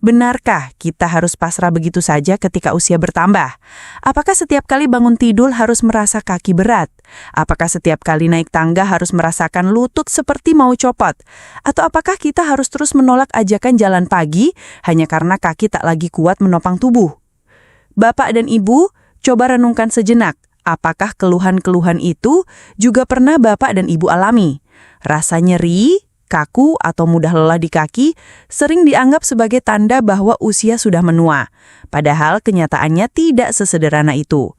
Benarkah kita harus pasrah begitu saja ketika usia bertambah? Apakah setiap kali bangun tidur harus merasa kaki berat? Apakah setiap kali naik tangga harus merasakan lutut seperti mau copot? Atau apakah kita harus terus menolak ajakan jalan pagi hanya karena kaki tak lagi kuat menopang tubuh? Bapak dan Ibu, coba renungkan sejenak. Apakah keluhan-keluhan itu juga pernah Bapak dan Ibu alami? Rasa nyeri, kaku atau mudah lelah di kaki sering dianggap sebagai tanda bahwa usia sudah menua. Padahal kenyataannya tidak sesederhana itu.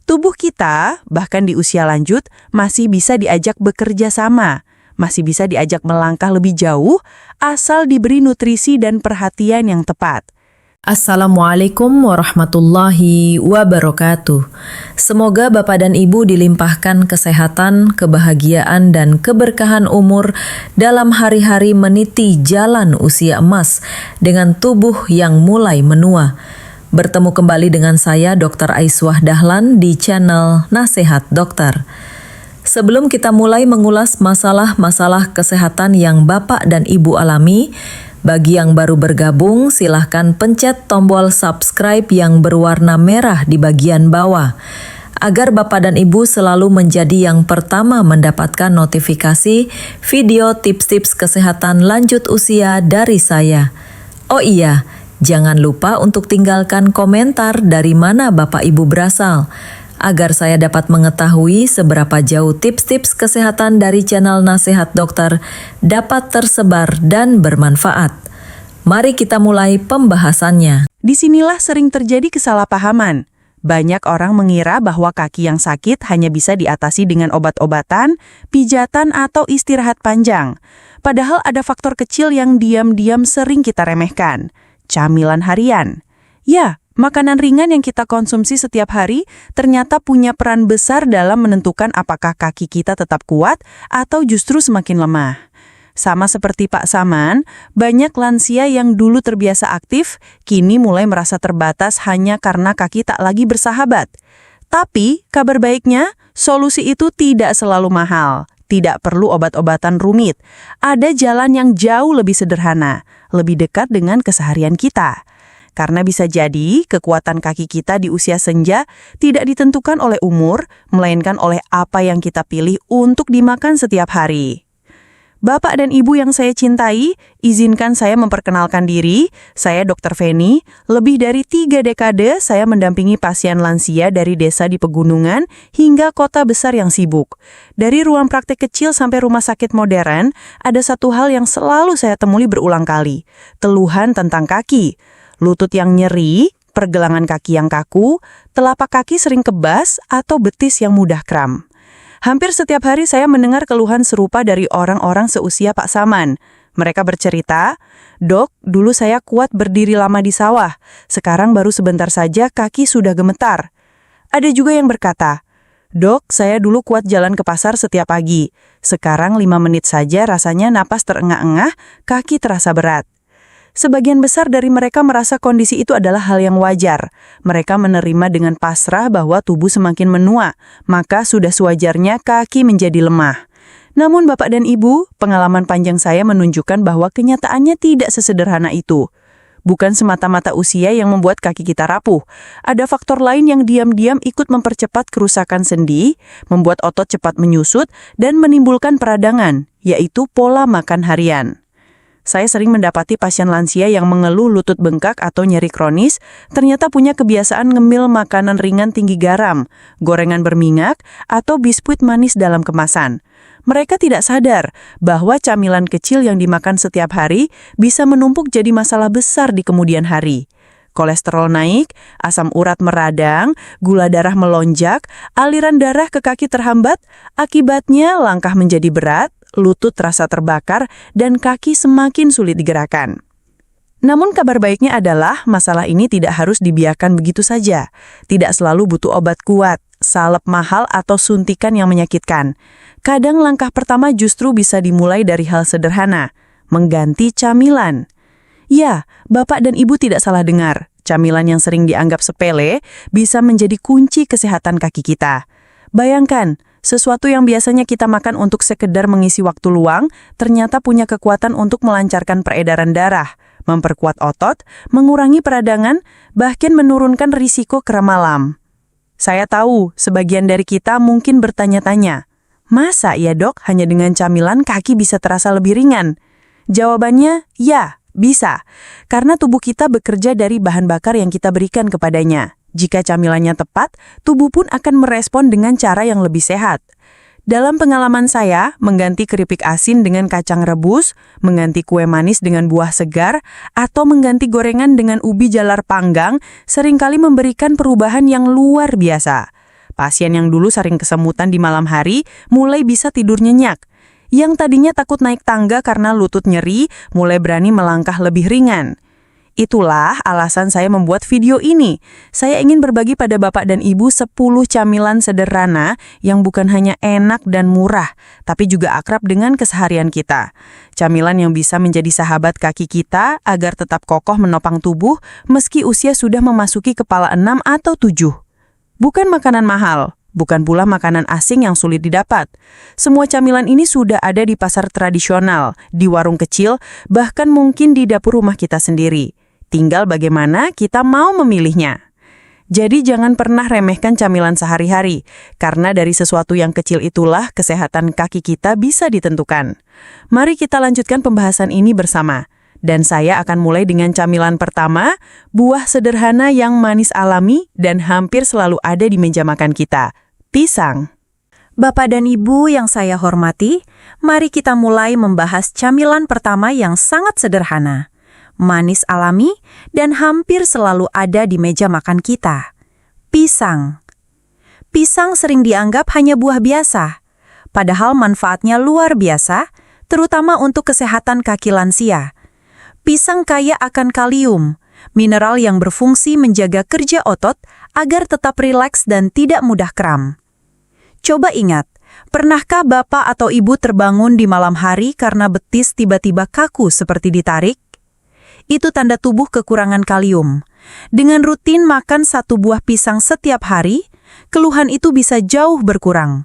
Tubuh kita, bahkan di usia lanjut, masih bisa diajak bekerja sama. Masih bisa diajak melangkah lebih jauh, asal diberi nutrisi dan perhatian yang tepat. Assalamualaikum warahmatullahi wabarakatuh. Semoga Bapak dan Ibu dilimpahkan kesehatan, kebahagiaan, dan keberkahan umur dalam hari-hari meniti jalan usia emas dengan tubuh yang mulai menua. Bertemu kembali dengan saya Dr. Aiswah Dahlan di channel Nasihat Dokter. Sebelum kita mulai mengulas masalah-masalah kesehatan yang Bapak dan Ibu alami, bagi yang baru bergabung, silahkan pencet tombol subscribe yang berwarna merah di bagian bawah, agar Bapak dan Ibu selalu menjadi yang pertama mendapatkan notifikasi video tips-tips kesehatan lanjut usia dari saya. Oh iya, jangan lupa untuk tinggalkan komentar dari mana Bapak Ibu berasal, agar saya dapat mengetahui seberapa jauh tips-tips kesehatan dari channel Nasihat Dokter dapat tersebar dan bermanfaat. Mari kita mulai pembahasannya. Disinilah sering terjadi kesalahpahaman. Banyak orang mengira bahwa kaki yang sakit hanya bisa diatasi dengan obat-obatan, pijatan, atau istirahat panjang. Padahal ada faktor kecil yang diam-diam sering kita remehkan. Camilan harian. Ya, makanan ringan yang kita konsumsi setiap hari ternyata punya peran besar dalam menentukan apakah kaki kita tetap kuat atau justru semakin lemah. Sama seperti Pak Saman, banyak lansia yang dulu terbiasa aktif, kini mulai merasa terbatas hanya karena kaki tak lagi bersahabat. Tapi, kabar baiknya, solusi itu tidak selalu mahal. Tidak perlu obat-obatan rumit. Ada jalan yang jauh lebih sederhana, lebih dekat dengan keseharian kita. Karena bisa jadi kekuatan kaki kita di usia senja tidak ditentukan oleh umur, melainkan oleh apa yang kita pilih untuk dimakan setiap hari. Bapak dan Ibu yang saya cintai, izinkan saya memperkenalkan diri. Saya Dr. Feni. Lebih dari 3 dekade saya mendampingi pasien lansia dari desa di pegunungan hingga kota besar yang sibuk. Dari ruang praktek kecil sampai rumah sakit modern, ada satu hal yang selalu saya temui berulang kali. Keluhan tentang kaki. Lutut yang nyeri, pergelangan kaki yang kaku, telapak kaki sering kebas, atau betis yang mudah kram. Hampir setiap hari saya mendengar keluhan serupa dari orang-orang seusia Pak Saman. Mereka bercerita, "Dok, dulu saya kuat berdiri lama di sawah. Sekarang baru sebentar saja kaki sudah gemetar." Ada juga yang berkata, "Dok, saya dulu kuat jalan ke pasar setiap pagi. Sekarang 5 menit saja rasanya napas terengah-engah, kaki terasa berat." Sebagian besar dari mereka merasa kondisi itu adalah hal yang wajar. Mereka menerima dengan pasrah bahwa tubuh semakin menua, maka sudah sewajarnya kaki menjadi lemah. Namun Bapak dan Ibu, pengalaman panjang saya menunjukkan bahwa kenyataannya tidak sesederhana itu. Bukan semata-mata usia yang membuat kaki kita rapuh. Ada faktor lain yang diam-diam ikut mempercepat kerusakan sendi, membuat otot cepat menyusut, dan menimbulkan peradangan, yaitu pola makan harian. Saya sering mendapati pasien lansia yang mengeluh lutut bengkak atau nyeri kronis, ternyata punya kebiasaan ngemil makanan ringan tinggi garam, gorengan berminyak, atau biskuit manis dalam kemasan. Mereka tidak sadar bahwa camilan kecil yang dimakan setiap hari bisa menumpuk jadi masalah besar di kemudian hari. Kolesterol naik, asam urat meradang, gula darah melonjak, aliran darah ke kaki terhambat, akibatnya langkah menjadi berat, lutut terasa terbakar, dan kaki semakin sulit digerakkan. Namun kabar baiknya adalah masalah ini tidak harus dibiarkan begitu saja. Tidak selalu butuh obat kuat, salep mahal, atau suntikan yang menyakitkan. Kadang langkah pertama justru bisa dimulai dari hal sederhana, mengganti camilan. Ya, Bapak dan Ibu tidak salah dengar. Camilan yang sering dianggap sepele bisa menjadi kunci kesehatan kaki kita. Bayangkan, sesuatu yang biasanya kita makan untuk sekedar mengisi waktu luang, ternyata punya kekuatan untuk melancarkan peredaran darah, memperkuat otot, mengurangi peradangan, bahkan menurunkan risiko kram malam. Saya tahu, sebagian dari kita mungkin bertanya-tanya, masa ya dok, hanya dengan camilan kaki bisa terasa lebih ringan? Jawabannya, ya, bisa. Karena tubuh kita bekerja dari bahan bakar yang kita berikan kepadanya. Jika camilannya tepat, tubuh pun akan merespon dengan cara yang lebih sehat. Dalam pengalaman saya, mengganti keripik asin dengan kacang rebus, mengganti kue manis dengan buah segar, atau mengganti gorengan dengan ubi jalar panggang, seringkali memberikan perubahan yang luar biasa. Pasien yang dulu sering kesemutan di malam hari, mulai bisa tidur nyenyak. Yang tadinya takut naik tangga karena lutut nyeri, mulai berani melangkah lebih ringan. Itulah alasan saya membuat video ini. Saya ingin berbagi pada Bapak dan Ibu 10 camilan sederhana yang bukan hanya enak dan murah, tapi juga akrab dengan keseharian kita. Camilan yang bisa menjadi sahabat kaki kita agar tetap kokoh menopang tubuh meski usia sudah memasuki kepala 6 atau 7. Bukan makanan mahal, bukan pula makanan asing yang sulit didapat. Semua camilan ini sudah ada di pasar tradisional, di warung kecil, bahkan mungkin di dapur rumah kita sendiri. Tinggal bagaimana kita mau memilihnya. Jadi jangan pernah remehkan camilan sehari-hari, karena dari sesuatu yang kecil itulah kesehatan kaki kita bisa ditentukan. Mari kita lanjutkan pembahasan ini bersama. Dan saya akan mulai dengan camilan pertama, buah sederhana yang manis alami dan hampir selalu ada di meja makan kita, pisang. Bapak dan Ibu yang saya hormati, mari kita mulai membahas camilan pertama yang sangat sederhana. Manis alami, dan hampir selalu ada di meja makan kita. Pisang. Pisang sering dianggap hanya buah biasa, padahal manfaatnya luar biasa, terutama untuk kesehatan kaki lansia. Pisang kaya akan kalium, mineral yang berfungsi menjaga kerja otot agar tetap rileks dan tidak mudah kram. Coba ingat, pernahkah Bapak atau Ibu terbangun di malam hari karena betis tiba-tiba kaku seperti ditarik? Itu tanda tubuh kekurangan kalium. Dengan rutin makan 1 buah pisang setiap hari, keluhan itu bisa jauh berkurang.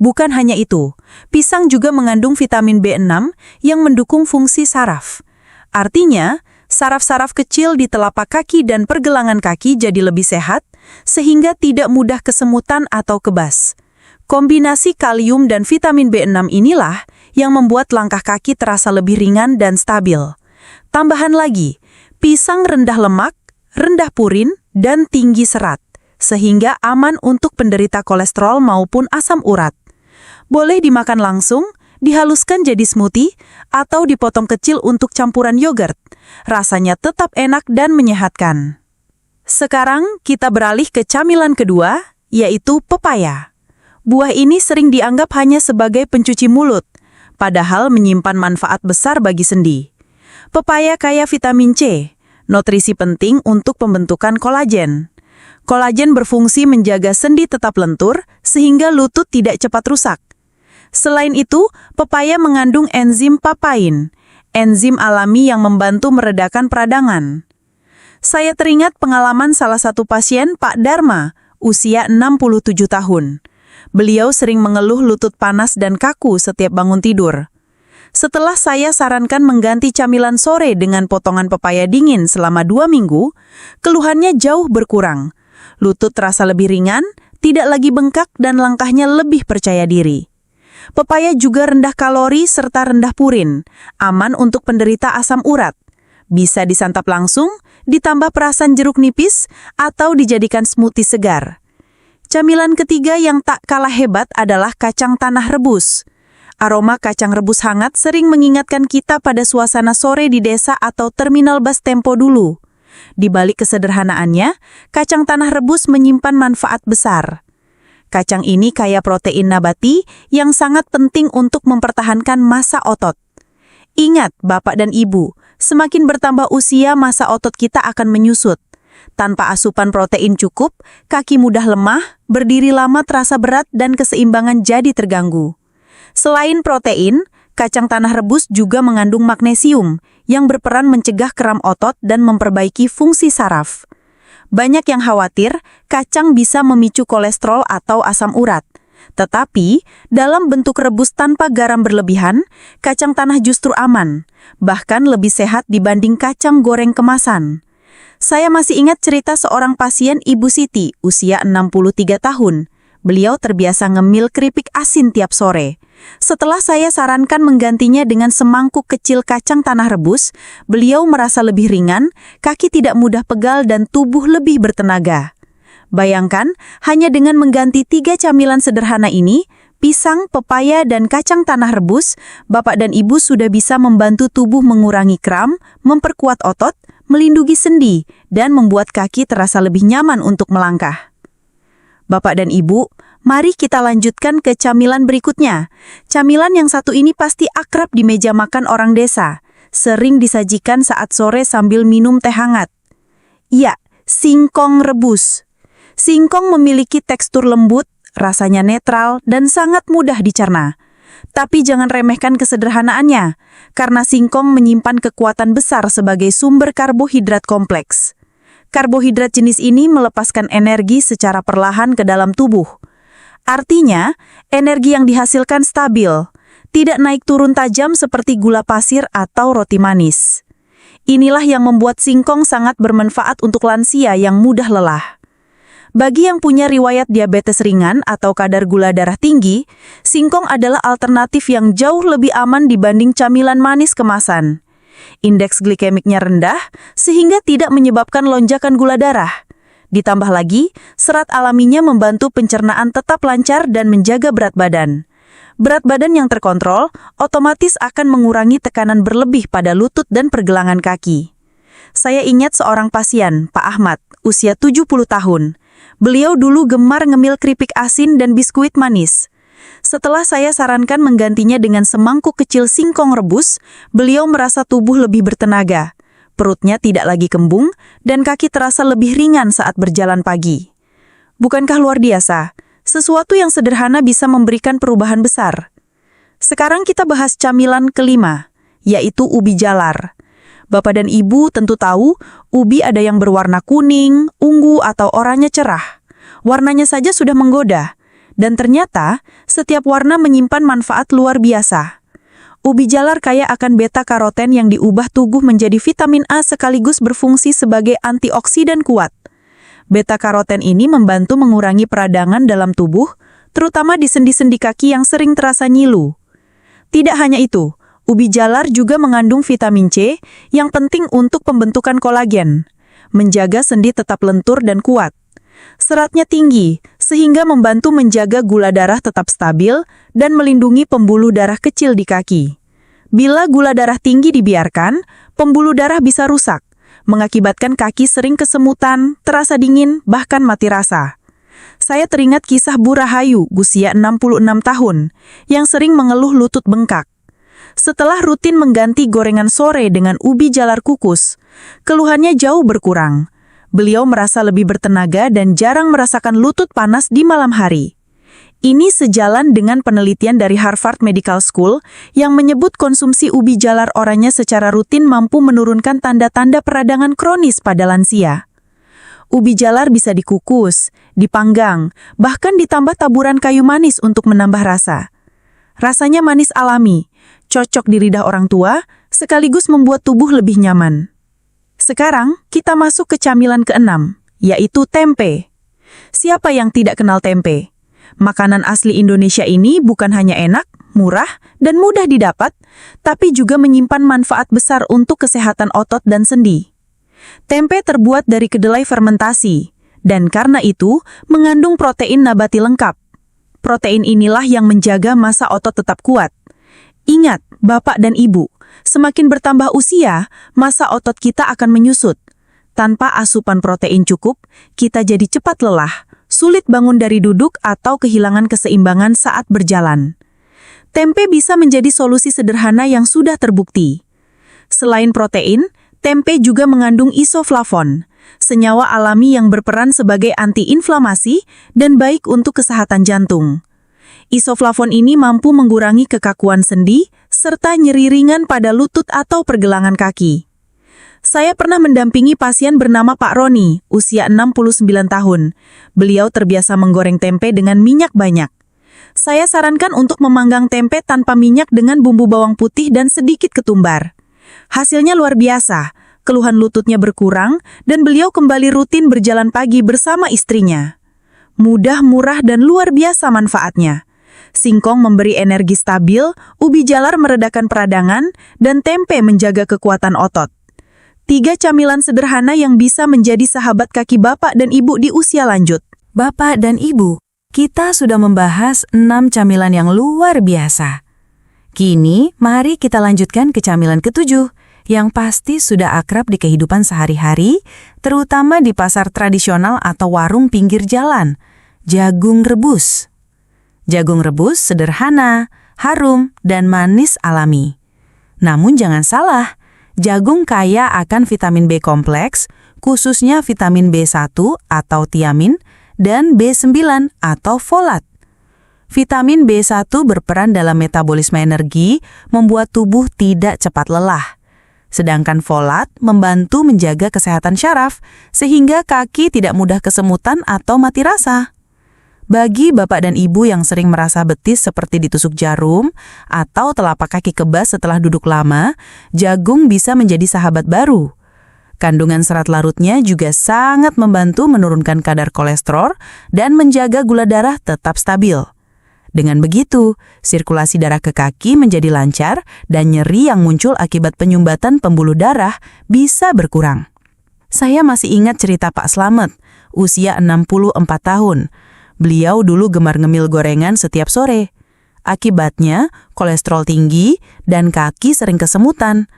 Bukan hanya itu, pisang juga mengandung vitamin B6 yang mendukung fungsi saraf. Artinya, saraf-saraf kecil di telapak kaki dan pergelangan kaki jadi lebih sehat, sehingga tidak mudah kesemutan atau kebas. Kombinasi kalium dan vitamin B6 inilah yang membuat langkah kaki terasa lebih ringan dan stabil. Tambahan lagi, pisang rendah lemak, rendah purin, dan tinggi serat, sehingga aman untuk penderita kolesterol maupun asam urat. Boleh dimakan langsung, dihaluskan jadi smoothie, atau dipotong kecil untuk campuran yogurt. Rasanya tetap enak dan menyehatkan. Sekarang kita beralih ke camilan kedua, yaitu pepaya. Buah ini sering dianggap hanya sebagai pencuci mulut, padahal menyimpan manfaat besar bagi sendi. Pepaya kaya vitamin C, nutrisi penting untuk pembentukan kolagen. Kolagen berfungsi menjaga sendi tetap lentur sehingga lutut tidak cepat rusak. Selain itu, pepaya mengandung enzim papain, enzim alami yang membantu meredakan peradangan. Saya teringat pengalaman salah satu pasien, Pak Dharma, usia 67 tahun. Beliau sering mengeluh lutut panas dan kaku setiap bangun tidur. Setelah saya sarankan mengganti camilan sore dengan potongan pepaya dingin selama 2 minggu, keluhannya jauh berkurang. Lutut terasa lebih ringan, tidak lagi bengkak dan langkahnya lebih percaya diri. Pepaya juga rendah kalori serta rendah purin, aman untuk penderita asam urat. Bisa disantap langsung, ditambah perasan jeruk nipis, atau dijadikan smoothie segar. Camilan ketiga yang tak kalah hebat adalah kacang tanah rebus. Aroma kacang rebus hangat sering mengingatkan kita pada suasana sore di desa atau terminal bus Tempo dulu. Di balik kesederhanaannya, kacang tanah rebus menyimpan manfaat besar. Kacang ini kaya protein nabati yang sangat penting untuk mempertahankan massa otot. Ingat, Bapak dan Ibu, semakin bertambah usia massa otot kita akan menyusut. Tanpa asupan protein cukup, kaki mudah lemah, berdiri lama terasa berat dan keseimbangan jadi terganggu. Selain protein, kacang tanah rebus juga mengandung magnesium yang berperan mencegah kram otot dan memperbaiki fungsi saraf. Banyak yang khawatir kacang bisa memicu kolesterol atau asam urat. Tetapi, dalam bentuk rebus tanpa garam berlebihan, kacang tanah justru aman, bahkan lebih sehat dibanding kacang goreng kemasan. Saya masih ingat cerita seorang pasien Ibu Siti, usia 63 tahun. Beliau terbiasa ngemil keripik asin tiap sore. Setelah saya sarankan menggantinya dengan semangkuk kecil kacang tanah rebus, beliau merasa lebih ringan, kaki tidak mudah pegal dan tubuh lebih bertenaga. Bayangkan, hanya dengan mengganti 3 camilan sederhana ini, pisang, pepaya, dan kacang tanah rebus, Bapak dan Ibu sudah bisa membantu tubuh mengurangi kram, memperkuat otot, melindungi sendi, dan membuat kaki terasa lebih nyaman untuk melangkah. Bapak dan Ibu, mari kita lanjutkan ke camilan berikutnya. Camilan yang satu ini pasti akrab di meja makan orang desa, sering disajikan saat sore sambil minum teh hangat. Ya, singkong rebus. Singkong memiliki tekstur lembut, rasanya netral, dan sangat mudah dicerna. Tapi jangan remehkan kesederhanaannya, karena singkong menyimpan kekuatan besar sebagai sumber karbohidrat kompleks. Karbohidrat jenis ini melepaskan energi secara perlahan ke dalam tubuh. Artinya, energi yang dihasilkan stabil, tidak naik turun tajam seperti gula pasir atau roti manis. Inilah yang membuat singkong sangat bermanfaat untuk lansia yang mudah lelah. Bagi yang punya riwayat diabetes ringan atau kadar gula darah tinggi, singkong adalah alternatif yang jauh lebih aman dibanding camilan manis kemasan. Indeks glikemiknya rendah, sehingga tidak menyebabkan lonjakan gula darah. Ditambah lagi, serat alaminya membantu pencernaan tetap lancar dan menjaga berat badan. Berat badan yang terkontrol otomatis akan mengurangi tekanan berlebih pada lutut dan pergelangan kaki. Saya ingat seorang pasien, Pak Ahmad, usia 70 tahun. Beliau dulu gemar ngemil keripik asin dan biskuit manis. Setelah saya sarankan menggantinya dengan semangkuk kecil singkong rebus, beliau merasa tubuh lebih bertenaga. Perutnya tidak lagi kembung, dan kaki terasa lebih ringan saat berjalan pagi. Bukankah luar biasa? Sesuatu yang sederhana bisa memberikan perubahan besar. Sekarang kita bahas camilan kelima, yaitu ubi jalar. Bapak dan Ibu tentu tahu, ubi ada yang berwarna kuning, ungu, atau oranye cerah. Warnanya saja sudah menggoda. Dan ternyata, setiap warna menyimpan manfaat luar biasa. Ubi jalar kaya akan beta-karoten yang diubah tubuh menjadi vitamin A sekaligus berfungsi sebagai antioksidan kuat. Beta-karoten ini membantu mengurangi peradangan dalam tubuh, terutama di sendi-sendi kaki yang sering terasa nyilu. Tidak hanya itu, ubi jalar juga mengandung vitamin C yang penting untuk pembentukan kolagen, menjaga sendi tetap lentur dan kuat. Seratnya tinggi, sehingga membantu menjaga gula darah tetap stabil dan melindungi pembuluh darah kecil di kaki. Bila gula darah tinggi dibiarkan, pembuluh darah bisa rusak, mengakibatkan kaki sering kesemutan, terasa dingin, bahkan mati rasa. Saya teringat kisah Bu Rahayu, usia 66 tahun, yang sering mengeluh lutut bengkak. Setelah rutin mengganti gorengan sore dengan ubi jalar kukus, keluhannya jauh berkurang. Beliau merasa lebih bertenaga dan jarang merasakan lutut panas di malam hari. Ini sejalan dengan penelitian dari Harvard Medical School yang menyebut konsumsi ubi jalar oranye secara rutin mampu menurunkan tanda-tanda peradangan kronis pada lansia. Ubi jalar bisa dikukus, dipanggang, bahkan ditambah taburan kayu manis untuk menambah rasa. Rasanya manis alami, cocok di lidah orang tua, sekaligus membuat tubuh lebih nyaman. Sekarang, kita masuk ke camilan keenam, yaitu tempe. Siapa yang tidak kenal tempe? Makanan asli Indonesia ini bukan hanya enak, murah, dan mudah didapat, tapi juga menyimpan manfaat besar untuk kesehatan otot dan sendi. Tempe terbuat dari kedelai fermentasi, dan karena itu mengandung protein nabati lengkap. Protein inilah yang menjaga massa otot tetap kuat. Ingat, Bapak dan Ibu, semakin bertambah usia, massa otot kita akan menyusut. Tanpa asupan protein cukup, kita jadi cepat lelah, sulit bangun dari duduk atau kehilangan keseimbangan saat berjalan. Tempe bisa menjadi solusi sederhana yang sudah terbukti. Selain protein, tempe juga mengandung isoflavon, senyawa alami yang berperan sebagai antiinflamasi dan baik untuk kesehatan jantung. Isoflavon ini mampu mengurangi kekakuan sendi serta nyeri ringan pada lutut atau pergelangan kaki. Saya pernah mendampingi pasien bernama Pak Roni, usia 69 tahun. Beliau terbiasa menggoreng tempe dengan minyak banyak. Saya sarankan untuk memanggang tempe tanpa minyak dengan bumbu bawang putih dan sedikit ketumbar. Hasilnya luar biasa, keluhan lututnya berkurang, dan beliau kembali rutin berjalan pagi bersama istrinya. Mudah, murah, dan luar biasa manfaatnya. Singkong memberi energi stabil, ubi jalar meredakan peradangan, dan tempe menjaga kekuatan otot. 3 camilan sederhana yang bisa menjadi sahabat kaki bapak dan ibu di usia lanjut. Bapak dan ibu, kita sudah membahas 6 camilan yang luar biasa. Kini, mari kita lanjutkan ke camilan ke-7, yang pasti sudah akrab di kehidupan sehari-hari, terutama di pasar tradisional atau warung pinggir jalan, jagung rebus. Jagung rebus sederhana, harum, dan manis alami. Namun jangan salah, jagung kaya akan vitamin B kompleks, khususnya vitamin B1 atau tiamin, dan B9 atau folat. Vitamin B1 berperan dalam metabolisme energi, membuat tubuh tidak cepat lelah. Sedangkan folat membantu menjaga kesehatan syaraf, sehingga kaki tidak mudah kesemutan atau mati rasa. Bagi bapak dan ibu yang sering merasa betis seperti ditusuk jarum atau telapak kaki kebas setelah duduk lama, jagung bisa menjadi sahabat baru. Kandungan serat larutnya juga sangat membantu menurunkan kadar kolesterol dan menjaga gula darah tetap stabil. Dengan begitu, sirkulasi darah ke kaki menjadi lancar dan nyeri yang muncul akibat penyumbatan pembuluh darah bisa berkurang. Saya masih ingat cerita Pak Slamet, usia 64 tahun. Beliau dulu gemar ngemil gorengan setiap sore. Akibatnya, kolesterol tinggi dan kaki sering kesemutan.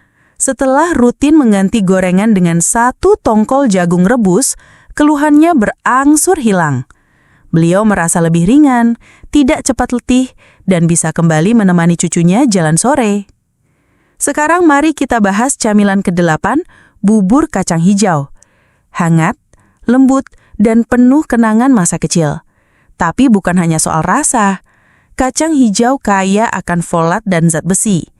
Setelah rutin mengganti gorengan dengan 1 tongkol jagung rebus, keluhannya berangsur hilang. Beliau merasa lebih ringan, tidak cepat letih, dan bisa kembali menemani cucunya jalan sore. Sekarang mari kita bahas camilan ke-8, bubur kacang hijau. Hangat, lembut, dan penuh kenangan masa kecil. Tapi bukan hanya soal rasa. Kacang hijau kaya akan folat dan zat besi.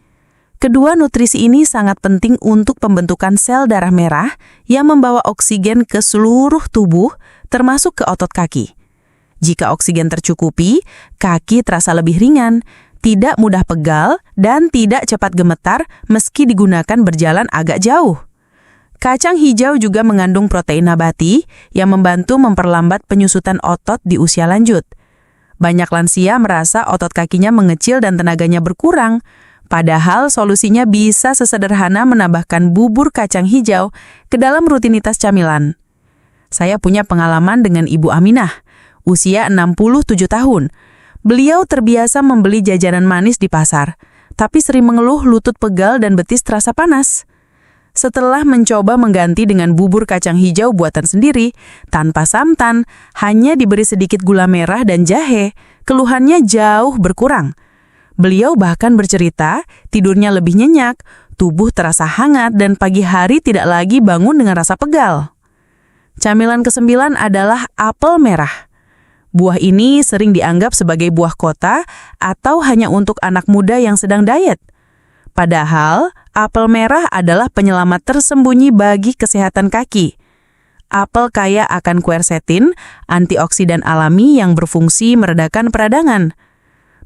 Kedua nutrisi ini sangat penting untuk pembentukan sel darah merah yang membawa oksigen ke seluruh tubuh, termasuk ke otot kaki. Jika oksigen tercukupi, kaki terasa lebih ringan, tidak mudah pegal, dan tidak cepat gemetar meski digunakan berjalan agak jauh. Kacang hijau juga mengandung protein nabati yang membantu memperlambat penyusutan otot di usia lanjut. Banyak lansia merasa otot kakinya mengecil dan tenaganya berkurang, padahal solusinya bisa sesederhana menambahkan bubur kacang hijau ke dalam rutinitas camilan. Saya punya pengalaman dengan Ibu Aminah, usia 67 tahun. Beliau terbiasa membeli jajanan manis di pasar, tapi sering mengeluh lutut pegal dan betis terasa panas. Setelah mencoba mengganti dengan bubur kacang hijau buatan sendiri, tanpa santan, hanya diberi sedikit gula merah dan jahe, keluhannya jauh berkurang. Beliau bahkan bercerita, tidurnya lebih nyenyak, tubuh terasa hangat, dan pagi hari tidak lagi bangun dengan rasa pegal. Camilan ke-9 adalah apel merah. Buah ini sering dianggap sebagai buah kota atau hanya untuk anak muda yang sedang diet. Padahal, apel merah adalah penyelamat tersembunyi bagi kesehatan kaki. Apel kaya akan quercetin, antioksidan alami yang berfungsi meredakan peradangan.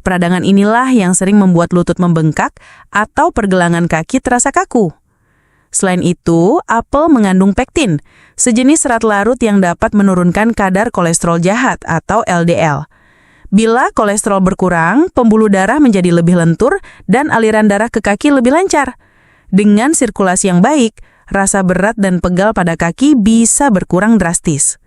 Peradangan inilah yang sering membuat lutut membengkak atau pergelangan kaki terasa kaku. Selain itu, apel mengandung pektin, sejenis serat larut yang dapat menurunkan kadar kolesterol jahat atau LDL. Bila kolesterol berkurang, pembuluh darah menjadi lebih lentur dan aliran darah ke kaki lebih lancar. Dengan sirkulasi yang baik, rasa berat dan pegal pada kaki bisa berkurang drastis.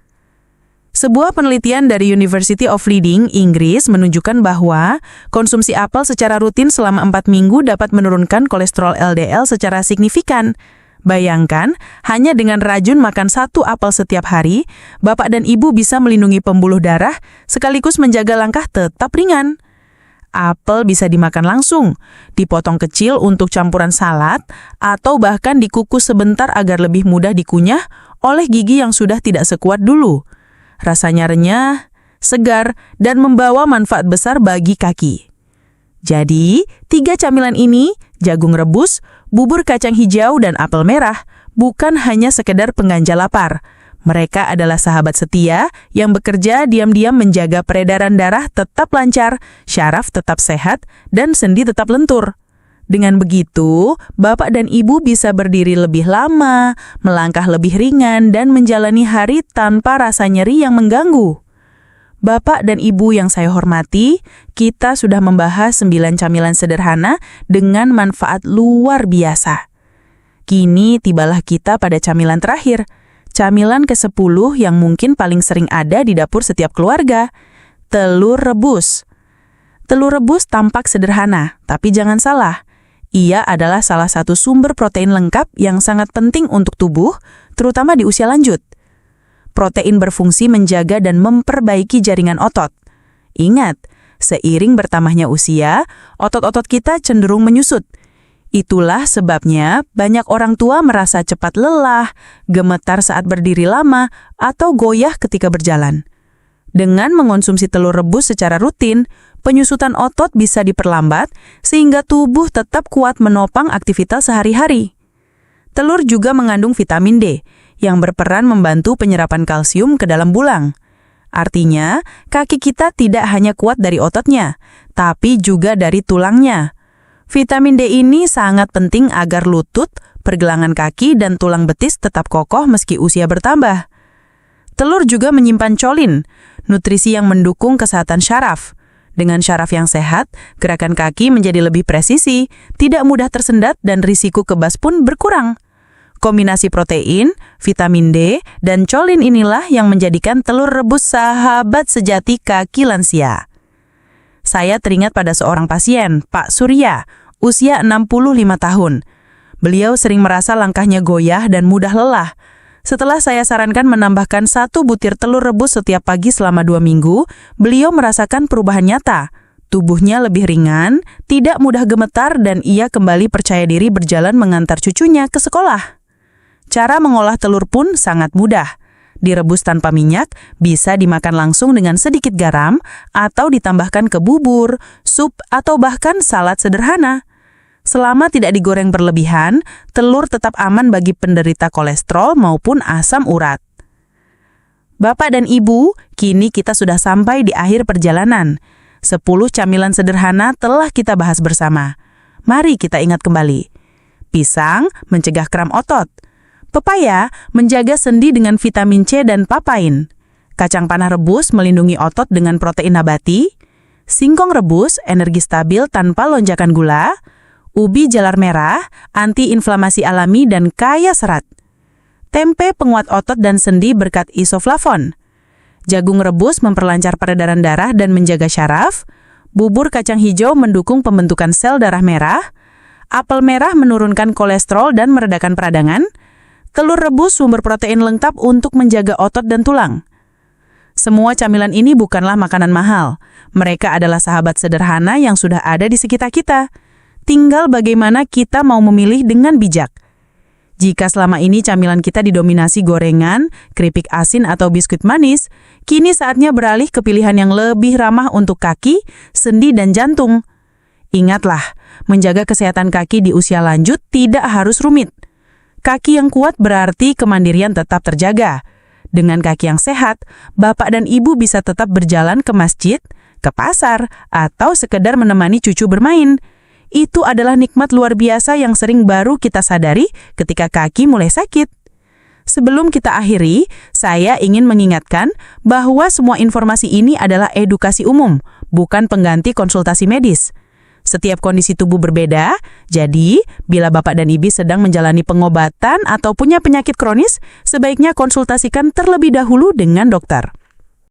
Sebuah penelitian dari University of Leeds, Inggris menunjukkan bahwa konsumsi apel secara rutin selama 4 minggu dapat menurunkan kolesterol LDL secara signifikan. Bayangkan, hanya dengan rajin makan 1 apel setiap hari, bapak dan ibu bisa melindungi pembuluh darah sekaligus menjaga langkah tetap ringan. Apel bisa dimakan langsung, dipotong kecil untuk campuran salad, atau bahkan dikukus sebentar agar lebih mudah dikunyah oleh gigi yang sudah tidak sekuat dulu. Rasanya renyah, segar, dan membawa manfaat besar bagi kaki. Jadi, 3 camilan ini, jagung rebus, bubur kacang hijau, dan apel merah, bukan hanya sekedar pengganjal lapar, Mereka adalah sahabat setia yang bekerja diam-diam menjaga peredaran darah tetap lancar, syaraf tetap sehat, dan sendi tetap lentur. Dengan begitu, Bapak dan Ibu bisa berdiri lebih lama, melangkah lebih ringan, dan menjalani hari tanpa rasa nyeri yang mengganggu. Bapak dan Ibu yang saya hormati, kita sudah membahas 9 camilan sederhana dengan manfaat luar biasa. Kini tibalah kita pada camilan terakhir, camilan ke-10 yang mungkin paling sering ada di dapur setiap keluarga, telur rebus. Telur rebus tampak sederhana, tapi jangan salah. Ia adalah salah satu sumber protein lengkap yang sangat penting untuk tubuh, terutama di usia lanjut. Protein berfungsi menjaga dan memperbaiki jaringan otot. Ingat, seiring bertambahnya usia, otot-otot kita cenderung menyusut. Itulah sebabnya banyak orang tua merasa cepat lelah, gemetar saat berdiri lama, atau goyah ketika berjalan. Dengan mengonsumsi telur rebus secara rutin, penyusutan otot bisa diperlambat sehingga tubuh tetap kuat menopang aktivitas sehari-hari. Telur juga mengandung vitamin D yang berperan membantu penyerapan kalsium ke dalam tulang. Artinya, kaki kita tidak hanya kuat dari ototnya, tapi juga dari tulangnya. Vitamin D ini sangat penting agar lutut, pergelangan kaki, dan tulang betis tetap kokoh meski usia bertambah. Telur juga menyimpan colin, nutrisi yang mendukung kesehatan syaraf. Dengan syaraf yang sehat, gerakan kaki menjadi lebih presisi, tidak mudah tersendat, dan risiko kebas pun berkurang. Kombinasi protein, vitamin D, dan colin inilah yang menjadikan telur rebus sahabat sejati kaki lansia. Saya teringat pada seorang pasien, Pak Surya, usia 65 tahun. Beliau sering merasa langkahnya goyah dan mudah lelah. Setelah saya sarankan menambahkan 1 butir telur rebus setiap pagi selama 2 minggu, beliau merasakan perubahan nyata. Tubuhnya lebih ringan, tidak mudah gemetar, dan ia kembali percaya diri berjalan mengantar cucunya ke sekolah. Cara mengolah telur pun sangat mudah. Direbus tanpa minyak, bisa dimakan langsung dengan sedikit garam, atau ditambahkan ke bubur, sup, atau bahkan salad sederhana. Selama tidak digoreng berlebihan, telur tetap aman bagi penderita kolesterol maupun asam urat. Bapak dan Ibu, kini kita sudah sampai di akhir perjalanan. 10 camilan sederhana telah kita bahas bersama. Mari kita ingat kembali. Pisang mencegah kram otot. Pepaya menjaga sendi dengan vitamin C dan papain. Kacang panah rebus melindungi otot dengan protein nabati. Singkong rebus energi stabil tanpa lonjakan gula. Ubi jalar merah anti-inflamasi alami dan kaya serat. Tempe penguat otot dan sendi berkat isoflavon. Jagung rebus memperlancar peredaran darah dan menjaga syaraf. Bubur kacang hijau mendukung pembentukan sel darah merah. Apel merah menurunkan kolesterol dan meredakan peradangan. Telur rebus sumber protein lengkap untuk menjaga otot dan tulang. Semua camilan ini bukanlah makanan mahal. Mereka adalah sahabat sederhana yang sudah ada di sekitar kita. Tinggal bagaimana kita mau memilih dengan bijak. Jika selama ini camilan kita didominasi gorengan, keripik asin, atau biskuit manis, kini saatnya beralih ke pilihan yang lebih ramah untuk kaki, sendi, dan jantung. Ingatlah, menjaga kesehatan kaki di usia lanjut tidak harus rumit. Kaki yang kuat berarti kemandirian tetap terjaga. Dengan kaki yang sehat, Bapak dan Ibu bisa tetap berjalan ke masjid, ke pasar, atau sekedar menemani cucu bermain. Itu adalah nikmat luar biasa yang sering baru kita sadari ketika kaki mulai sakit. Sebelum kita akhiri, saya ingin mengingatkan bahwa semua informasi ini adalah edukasi umum, bukan pengganti konsultasi medis. Setiap kondisi tubuh berbeda, jadi bila Bapak dan Ibu sedang menjalani pengobatan atau punya penyakit kronis, sebaiknya konsultasikan terlebih dahulu dengan dokter.